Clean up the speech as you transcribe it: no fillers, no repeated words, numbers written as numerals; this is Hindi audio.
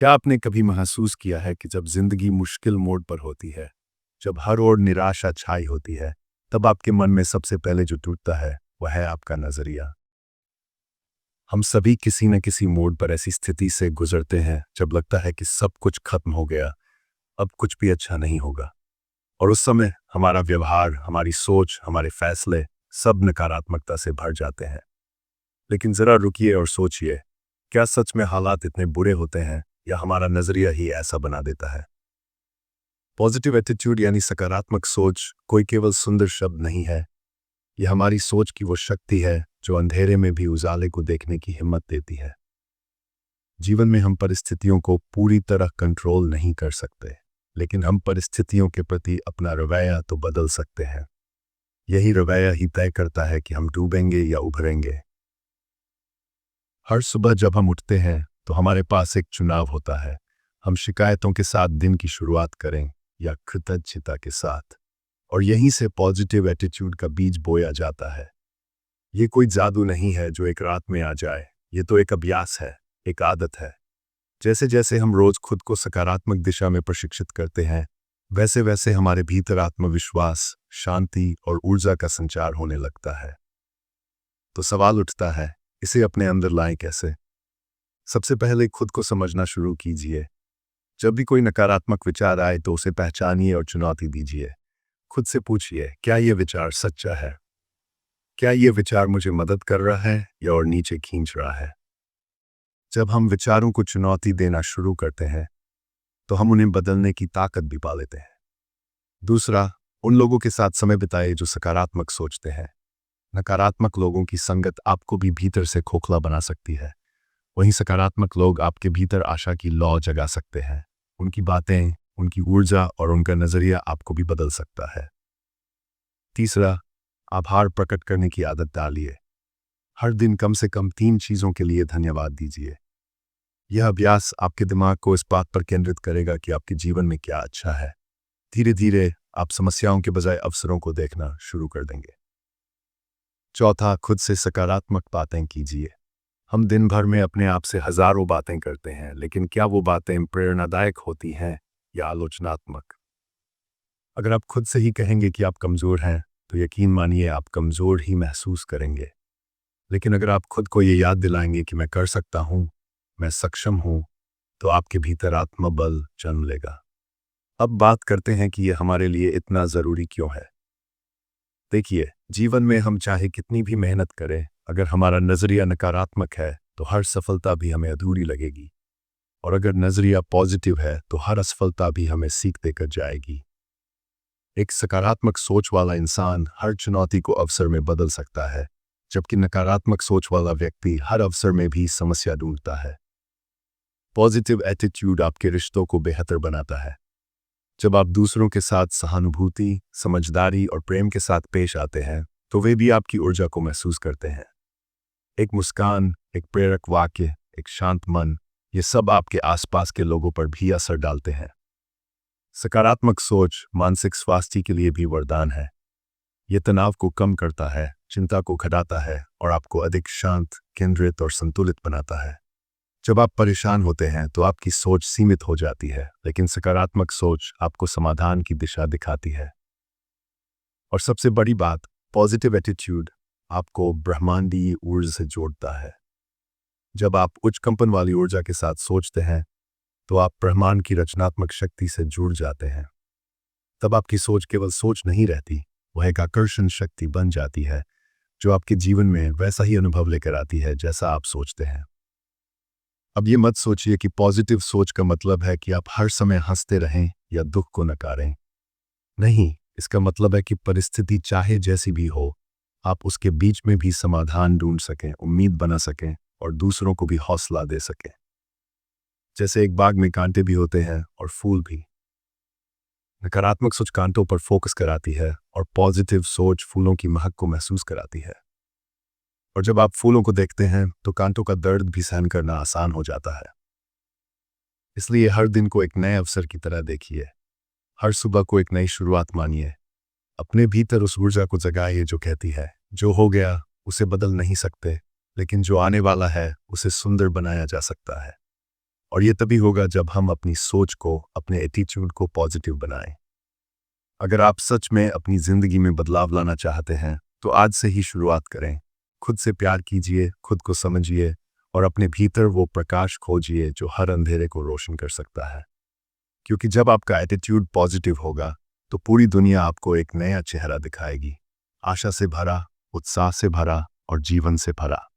क्या आपने कभी महसूस किया है कि जब जिंदगी मुश्किल मोड़ पर होती है, जब हर ओर निराशा छाई होती है, तब आपके मन में सबसे पहले जो टूटता है वह है आपका नजरिया। हम सभी किसी न किसी मोड़ पर ऐसी स्थिति से गुजरते हैं जब लगता है कि सब कुछ खत्म हो गया, अब कुछ भी अच्छा नहीं होगा। और उस समय हमारा व्यवहार, हमारी सोच, हमारे फैसले सब नकारात्मकता से भर जाते हैं। लेकिन जरा रुकिए और सोचिए, क्या सच में हालात इतने बुरे होते हैं या हमारा नजरिया ही ऐसा बना देता है? पॉजिटिव एटीट्यूड यानी सकारात्मक सोच कोई केवल सुंदर शब्द नहीं है। यह हमारी सोच की वो शक्ति है जो अंधेरे में भी उजाले को देखने की हिम्मत देती है। जीवन में हम परिस्थितियों को पूरी तरह कंट्रोल नहीं कर सकते, लेकिन हम परिस्थितियों के प्रति अपना रवैया तो बदल सकते हैं। यही रवैया ही तय करता है कि हम डूबेंगे या उभरेंगे। हर सुबह जब हम उठते हैं तो हमारे पास एक चुनाव होता है। हम शिकायतों के साथ दिन की शुरुआत करें या कृतज्ञता के साथ। और यहीं से पॉजिटिव एटीट्यूड का बीज बोया जाता है। ये कोई जादू नहीं है जो एक रात में आ जाए, ये तो एक अभ्यास है, एक आदत है। जैसे जैसे हम रोज खुद को सकारात्मक दिशा में प्रशिक्षित करते हैं, वैसे वैसे हमारे भीतर आत्मविश्वास, शांति और ऊर्जा का संचार होने लगता है। तो सवाल उठता है, इसे अपने अंदर लाएं कैसे? सबसे पहले खुद को समझना शुरू कीजिए। जब भी कोई नकारात्मक विचार आए तो उसे पहचानिए और चुनौती दीजिए। खुद से पूछिए, क्या यह विचार सच्चा है? क्या यह विचार मुझे मदद कर रहा है या और नीचे खींच रहा है? जब हम विचारों को चुनौती देना शुरू करते हैं तो हम उन्हें बदलने की ताकत भी पा लेते हैं। दूसरा, उन लोगों के साथ समय बिताए जो सकारात्मक सोचते हैं। नकारात्मक लोगों की संगत आपको भी भीतर से खोखला बना सकती है। वहीं सकारात्मक लोग आपके भीतर आशा की लौ जगा सकते हैं। उनकी बातें, उनकी ऊर्जा और उनका नजरिया आपको भी बदल सकता है। तीसरा, आभार प्रकट करने की आदत डालिए। हर दिन कम से कम 3 चीजों के लिए धन्यवाद दीजिए। यह अभ्यास आपके दिमाग को इस बात पर केंद्रित करेगा कि आपके जीवन में क्या अच्छा है। धीरे धीरे आप समस्याओं के बजाय अवसरों को देखना शुरू कर देंगे। चौथा, खुद से सकारात्मक बातें कीजिए। हम दिन भर में अपने आप से हजारों बातें करते हैं, लेकिन क्या वो बातें प्रेरणादायक होती हैं या आलोचनात्मक? अगर आप खुद से ही कहेंगे कि आप कमजोर हैं, तो यकीन मानिए आप कमजोर ही महसूस करेंगे। लेकिन अगर आप खुद को ये याद दिलाएंगे कि मैं कर सकता हूँ, मैं सक्षम हूँ, तो आपके भीतर आत्मबल जन्म लेगा। अब बात करते हैं कि यह हमारे लिए इतना जरूरी क्यों है। देखिए, जीवन में हम चाहे कितनी भी मेहनत करें, अगर हमारा नजरिया नकारात्मक है तो हर सफलता भी हमें अधूरी लगेगी। और अगर नजरिया पॉजिटिव है तो हर असफलता भी हमें सीख देकर जाएगी। एक सकारात्मक सोच वाला इंसान हर चुनौती को अवसर में बदल सकता है, जबकि नकारात्मक सोच वाला व्यक्ति हर अवसर में भी समस्या ढूंढता है। पॉजिटिव एटीट्यूड आपके रिश्तों को बेहतर बनाता है। जब आप दूसरों के साथ सहानुभूति, समझदारी और प्रेम के साथ पेश आते हैं तो वे भी आपकी ऊर्जा को महसूस करते हैं। एक मुस्कान, एक प्रेरक वाक्य, एक शांत मन, ये सब आपके आसपास के लोगों पर भी असर डालते हैं। सकारात्मक सोच मानसिक स्वास्थ्य के लिए भी वरदान है। ये तनाव को कम करता है, चिंता को घटाता है और आपको अधिक शांत, केंद्रित और संतुलित बनाता है। जब आप परेशान होते हैं तो आपकी सोच सीमित हो जाती है, लेकिन सकारात्मक सोच आपको समाधान की दिशा दिखाती है। और सबसे बड़ी बात, पॉजिटिव एटीट्यूड आपको ब्रह्मांडीय ऊर्जा से जोड़ता है। जब आप उच्च कंपन वाली ऊर्जा के साथ सोचते हैं तो आप ब्रह्मांड की रचनात्मक शक्ति से जुड़ जाते हैं। तब आपकी सोच केवल सोच नहीं रहती, वह एक आकर्षण शक्ति बन जाती है जो आपके जीवन में वैसा ही अनुभव लेकर आती है जैसा आप सोचते हैं। अब ये मत सोचिए कि पॉजिटिव सोच का मतलब है कि आप हर समय हंसते रहें या दुख को नकारें। नहीं, इसका मतलब है कि परिस्थिति चाहे जैसी भी हो, आप उसके बीच में भी समाधान ढूंढ सकें, उम्मीद बना सकें और दूसरों को भी हौसला दे सकें। जैसे एक बाग में कांटे भी होते हैं और फूल भी। नकारात्मक सोच कांटों पर फोकस कराती है और पॉजिटिव सोच फूलों की महक को महसूस कराती है। और जब आप फूलों को देखते हैं तो कांटों का दर्द भी सहन करना आसान हो जाता है। इसलिए हर दिन को एक नए अवसर की तरह देखिए। हर सुबह को एक नई शुरुआत मानिए। अपने भीतर उस ऊर्जा को जगाइए जो कहती है, जो हो गया उसे बदल नहीं सकते, लेकिन जो आने वाला है उसे सुंदर बनाया जा सकता है। और ये तभी होगा जब हम अपनी सोच को, अपने एटीट्यूड को पॉजिटिव बनाएं। अगर आप सच में अपनी ज़िंदगी में बदलाव लाना चाहते हैं, तो आज से ही शुरुआत करें। खुद से प्यार कीजिए, खुद को समझिए और अपने भीतर वो प्रकाश खोजिए जो हर अंधेरे को रोशन कर सकता है। क्योंकि जब आपका एटीट्यूड पॉजिटिव होगा, तो पूरी दुनिया आपको एक नया चेहरा दिखाएगी, आशा से भरा, उत्साह से भरा और जीवन से भरा।